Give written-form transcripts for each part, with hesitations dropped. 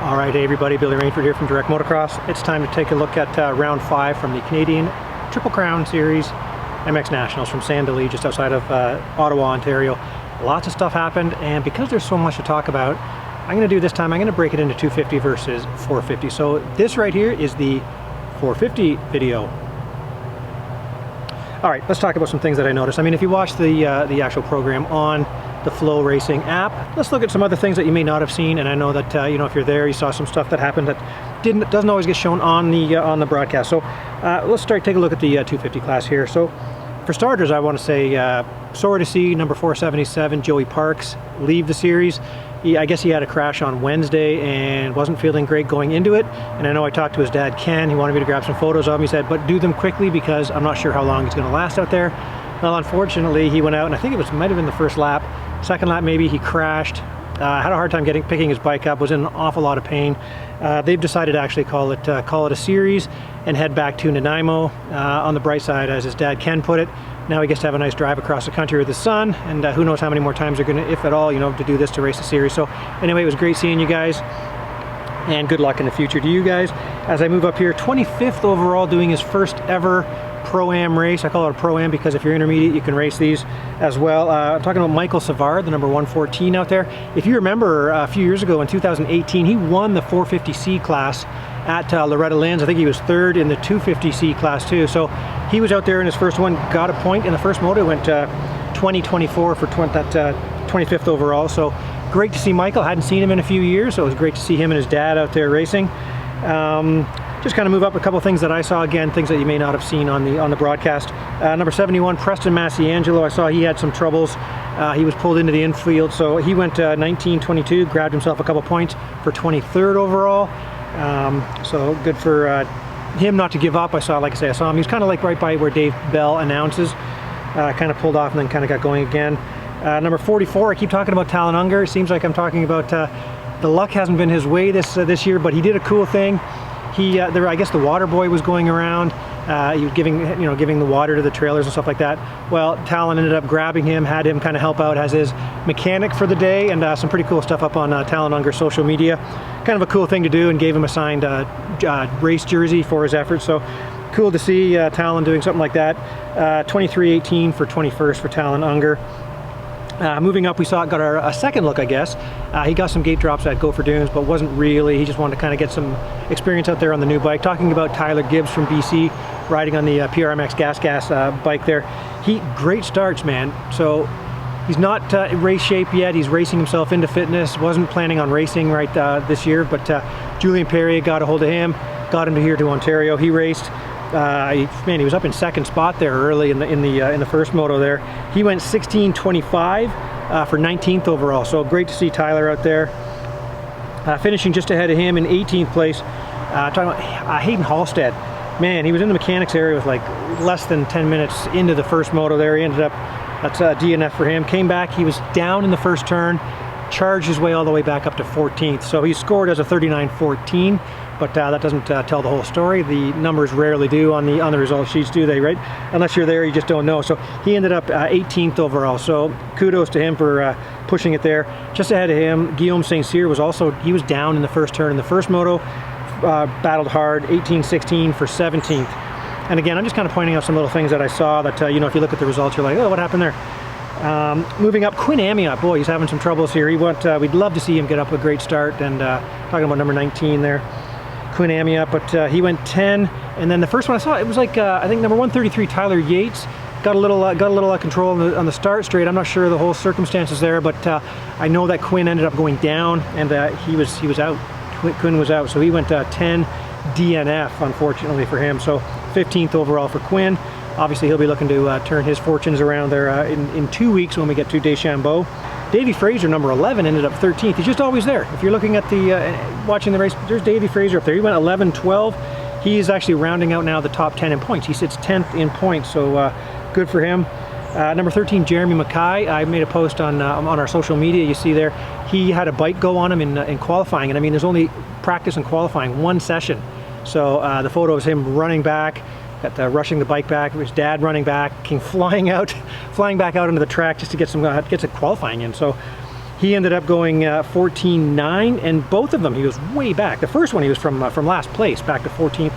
All right, hey everybody, Billy Rainford here from Direct Motocross. It's time to take a look at round 5 from the Canadian Triple Crown Series MX Nationals from Sandalye, just outside of Ottawa, Ontario. Lots of stuff happened, and because there's so much to talk about, I'm going to do this time, I'm going to break it into 250 versus 450. So this right here is the 450 video. All right, let's talk about some things that I noticed. I mean, if you watch the actual program on the Flow Racing app, let's look at some other things that you may not have seen. And I know that you know, if you're there, you saw some stuff that happened that doesn't always get shown on the broadcast. So let's take a look at the 250 class here. So for starters, I want to say sorry to see number 477 Joey Parks leave the series. I guess he had a crash on Wednesday and wasn't feeling great going into it. And I know I talked to his dad, Ken. He wanted me to grab some photos of him. He said, but do them quickly because I'm not sure how long it's going to last out there. Well, unfortunately, he went out, and I think it might have been the first lap. Second lap, maybe, he crashed. Had a hard time picking his bike up, was in an awful lot of pain. They've decided to actually call it a series and head back to Nanaimo. On the bright side, as his dad Ken put it, now he gets to have a nice drive across the country with his son, and who knows how many more times they're going to, if at all, you know, to do this, to race the series. So anyway, it was great seeing you guys, and good luck in the future to you guys. As I move up here, 25th overall, doing his first ever Pro-Am race. I call it a Pro-Am because if you're intermediate, you can race these as well. I'm talking about Michael Savard, the number 114 out there. If you remember, a few years ago in 2018, he won the 450C class at Loretta Lynn's. I think he was third in the 250C class too. So he was out there in his first one, got a point in the first moto, went 20-24 for that 25th overall. So great to see Michael. Hadn't seen him in a few years, so it was great to see him and his dad out there racing. Just kind of move up a couple things that I saw, again, things that you may not have seen on the broadcast. Number 71, Preston Masiangelo. I saw he had some troubles. He was pulled into the infield, so he went 19-22, grabbed himself a couple points for 23rd overall. So good for him not to give up. Like I say, I saw him. He was kind of like right by where Dave Bell announces. Kind of pulled off and then kind of got going again. Number 44, I keep talking about Talon Unger. It seems like I'm talking about the luck hasn't been his way this year, but he did a cool thing. I guess the water boy was going around. He was giving the water to the trailers and stuff like that. Well, Talon ended up grabbing him, had him kind of help out as his mechanic for the day, and some pretty cool stuff up on Talon Unger's social media. Kind of a cool thing to do, and gave him a signed race jersey for his efforts. So cool to see Talon doing something like that. 23-18 for 21st for Talon Unger. Moving up, we got a second look, I guess. He got some gate drops at Gopher Dunes, but wasn't really. He just wanted to kind of get some experience out there on the new bike. Talking about Tyler Gibbs from BC, riding on the PRMX Gas bike there. Great starts, man. So he's not race shape yet. He's racing himself into fitness. Wasn't planning on racing right this year, but Julian Perrier got a hold of him, got him here to Ontario. He raced. Man, he was up in second spot there early in the first moto there. He went 16-25 for 19th overall. So great to see Tyler out there. Finishing just ahead of him in 18th place. Talking about Hayden Halstead. Man, he was in the mechanics area with like less than 10 minutes into the first moto there. He ended up, that's a DNF for him. Came back, he was down in the first turn, charged his way all the way back up to 14th. So he scored as a 39-14. But that doesn't tell the whole story. The numbers rarely do on the result sheets, do they, right? Unless you're there, you just don't know. So he ended up 18th overall. So kudos to him for pushing it there. Just ahead of him, Guillaume St. Cyr was down in the first turn in the first moto. Battled hard, 18-16 for 17th. And again, I'm just kind of pointing out some little things that I saw that, you know, if you look at the results, you're like, oh, what happened there? Moving up, Quinn Amiot, boy, he's having some troubles here. We'd love to see him get up a great start, and talking about number 19 there. Quinn Amiot, but he went 10, and then the first one I saw, it was like I think number 133 Tyler Yates got a little control on the start straight. I'm not sure the whole circumstances there, but I know that Quinn ended up going down, and he was out. Quinn was out, so he went 10 DNF, unfortunately for him. So 15th overall for Quinn. Obviously, he'll be looking to turn his fortunes around there in 2 weeks when we get to Deschambault. Davey Fraser, number 11, ended up 13th. He's just always there. If you're looking at watching the race, there's Davey Fraser up there. He went 11-12. He's actually rounding out now the top 10 in points. He sits 10th in points, so good for him. Number 13, Jeremy Mackay. I made a post on our social media. You see there, he had a bike go on him in qualifying, and I mean, there's only practice and qualifying, one session. So the photo is him running back, rushing the bike back. His dad running back, flying back out into the track just to get some qualifying in. So He ended up going 14.9, and both of them he was way back. The first one he was from last place back to 14th.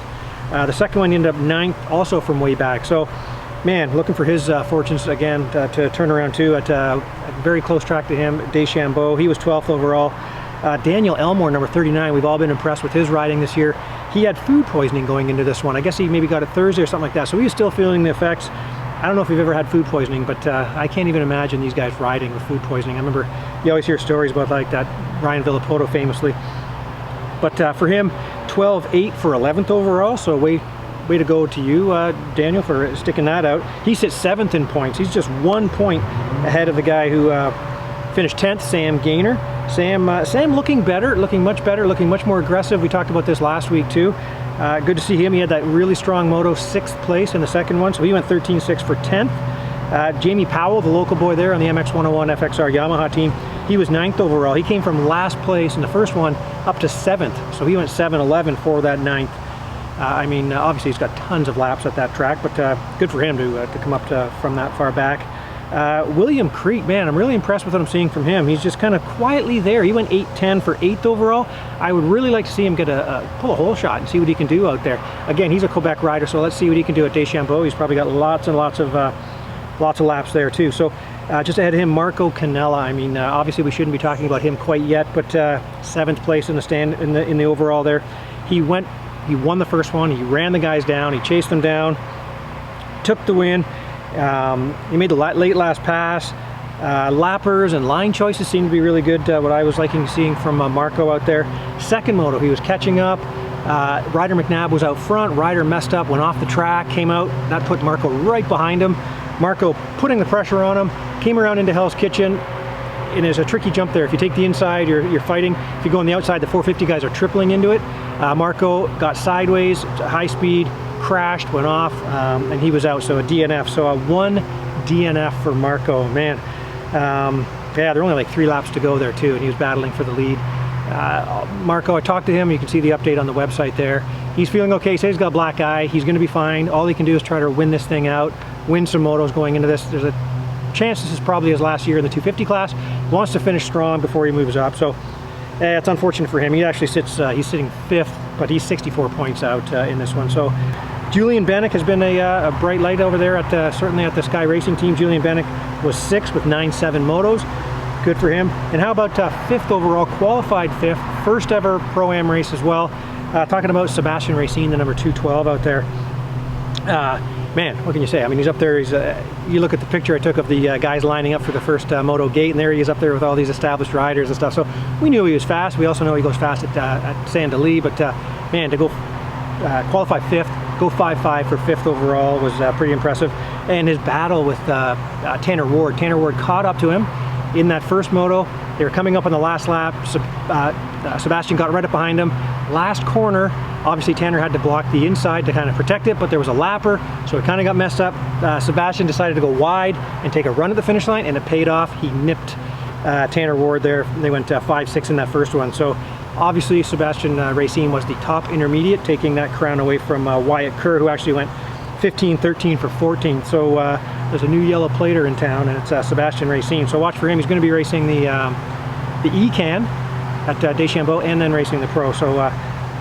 The second one he ended up 9th, also from way back. So, man, looking for his fortunes again to turn around too at a very close track to him, Deschambault. He was 12th overall. Daniel Elmore, number 39, we've all been impressed with his riding this year. He had food poisoning going into this one. I guess he maybe got it Thursday or something like that, so he was still feeling the effects. I don't know if you've ever had food poisoning, but I can't even imagine these guys riding with food poisoning. I remember you always hear stories about like that, Ryan Villapoto famously. But for him, 12.8 for 11th overall, so way to go to you, Daniel, for sticking that out. He sits 7th in points. He's just 1 point ahead of the guy who finished 10th, Sam Gaynor. Sam looking better, looking much better, looking much more aggressive. We talked about this last week too. Good to see him. He had that really strong moto, 6th place in the second one, so he went 13.6 for 10th. Jamie Powell, the local boy there on the MX101 FXR Yamaha team, he was 9th overall. He came from last place in the first one up to 7th, so he went 7.11 for that 9th. I mean, obviously he's got tons of laps at that track, but good for him to come up from that far back. William Creek, man, I'm really impressed with what I'm seeing from him. He's just kind of quietly there. He went 8.10 for 8th overall. I would really like to see him get pull a hole shot and see what he can do out there. Again, he's a Quebec rider, so let's see what he can do at Deschambault. He's probably got lots and lots of laps there too. So just ahead of him, Marco Canella. I mean, obviously we shouldn't be talking about him quite yet, but 7th place in the stand in the overall there. He won the first one. He ran the guys down. He chased them down, took the win. He made the late last pass. Lappers and line choices seemed to be really good, what I was liking seeing from Marco out there. Second moto, he was catching up. Ryder McNabb was out front. Ryder messed up, went off the track, came out. That put Marco right behind him. Marco putting the pressure on him, came around into Hell's Kitchen. And there's a tricky jump there. If you take the inside, you're fighting. If you go on the outside, the 450 guys are tripling into it. Marco got sideways, high speed, crashed, went off, and he was out, so a DNF. So a 1 DNF for Marco, man. Yeah, there are only like 3 laps to go there too, and he was battling for the lead. Marco, I talked to him, you can see the update on the website there. He's feeling okay, he says he's got a black eye, he's gonna be fine. All he can do is try to win this thing out, win some motos going into this. There's a chance this is probably his last year in the 250 class. He wants to finish strong before he moves up, so it's unfortunate for him. He actually sits, he's sitting 5th, but he's 64 points out in this one. So Julian Bennick has been a bright light over there at certainly at the Sky Racing team. Julian Bennick was 6th with 9.7 motos. Good for him. And how about 5th overall, qualified 5th, first ever Pro-Am race as well. Talking about Sebastian Racine, the number 212 out there. Man, what can you say? I mean, he's up there. He's you look at the picture I took of the guys lining up for the first moto gate, and there he is up there with all these established riders and stuff. So we knew he was fast. We also know he goes fast at Saint Denis, but man, to go qualify 5th, go 5.5 for 5th overall was pretty impressive. And his battle with Tanner Ward. Tanner Ward caught up to him in that first moto. They were coming up on the last lap. Sebastian got right up behind him. Last corner, obviously Tanner had to block the inside to kind of protect it, but there was a lapper, so it kind of got messed up. Sebastian decided to go wide and take a run at the finish line, and it paid off. He nipped Tanner Ward there. They went 5.6 in that first one. So obviously Sebastian Racine was the top intermediate, taking that crown away from Wyatt Kerr, who actually went 15-13 for 14th. So there's a new yellow plater in town, and it's Sebastian Racine. So watch for him. He's going to be racing the E-Can at Deschambault and then racing the Pro. So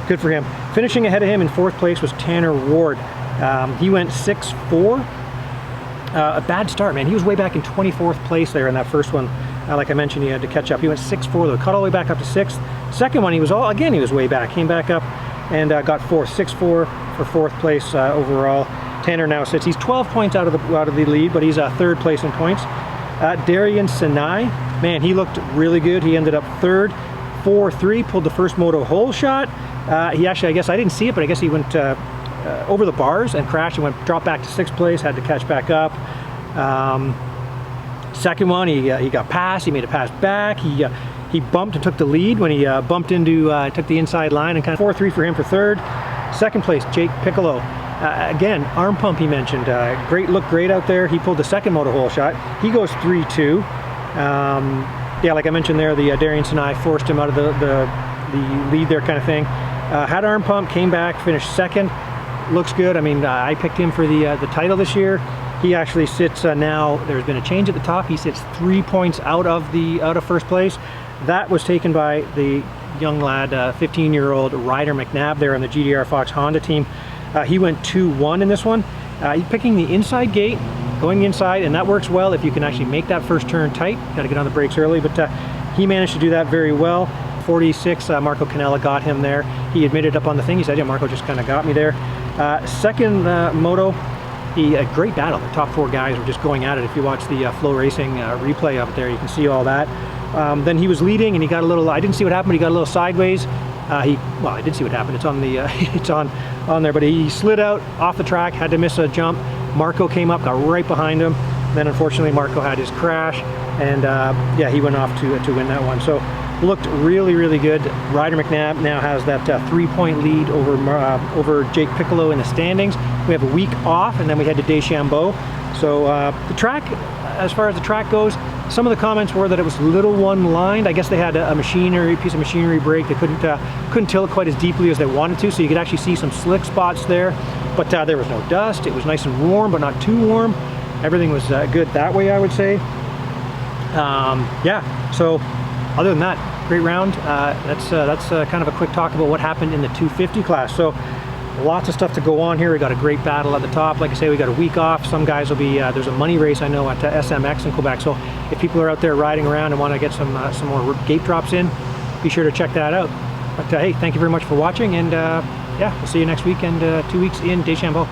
good for him. Finishing ahead of him in 4th place was Tanner Ward. He went 6.4. A bad start, man. He was way back in 24th place there in that first one. Like I mentioned, he had to catch up. He went 6.4 though, cut all the way back up to 6th. Second one, he was way back. Came back up and got 4th, 6.4 for 4th place overall. Tanner now sits. He's 12 points out of the lead, but he's 3rd place in points. Darian Sinai, man, he looked really good. He ended up 3rd, 4.3, pulled the first moto hole shot. He actually, I guess I didn't see it, but I guess he went over the bars and crashed and dropped back to 6th place, had to catch back up. Second one, he got passed, he made a pass back, he bumped and took the lead when he bumped into, took the inside line, and kind of 4.3 for him for 3rd. 2nd place, Jake Piccolo. Again, arm pump he mentioned, looked great out there. He pulled the second moto hole shot. He goes 3.2. Yeah, like I mentioned there, the Darian Sinai forced him out of the lead there kind of thing. Had arm pump, came back, finished 2nd. Looks good. I mean, I picked him for the title this year. He actually sits now, there's been a change at the top. He sits 3 points out of first place. That was taken by the young lad, 15-year-old Ryder McNabb there on the GDR Fox Honda team. He went 2-1 in this one. He's picking the inside gate, going inside, and that works well if you can actually make that first turn tight. Got to get on the brakes early, but he managed to do that very well. 46, Marco Canella got him there. He admitted up on the thing, he said, yeah, Marco just kind of got me there. Second moto, a great battle. The top 4 guys were just going at it. If you watch the Flow Racing replay of it there, you can see all that. Then he was leading, and he got a little, I didn't see what happened, but he got a little sideways. Well, I did see what happened. It's on the, it's on there, but he slid out off the track, had to miss a jump. Marco came up, got right behind him. Then unfortunately Marco had his crash, and yeah, he went off to win that one. So looked really, really good. Ryder McNabb now has that 3-point lead over Jake Piccolo in the standings. We have a week off, and then we head to Deschambault. So the track, as far as the track goes, some of the comments were that it was a little one-lined. I guess they had a piece of machinery break. They couldn't till it quite as deeply as they wanted to, so you could actually see some slick spots there. But there was no dust. It was nice and warm, but not too warm. Everything was good that way, I would say. Yeah, so other than that, great round. That's kind of a quick talk about what happened in the 250 class. So lots of stuff to go on here. We got a great battle at the top. Like I say, we got a week off. Some guys will be, there's a money race I know at SMX in Quebec. So if people are out there riding around and want to get some more gate drops in, be sure to check that out. But hey, thank you very much for watching, and yeah, we'll see you next week and 2 weeks in Deschambault.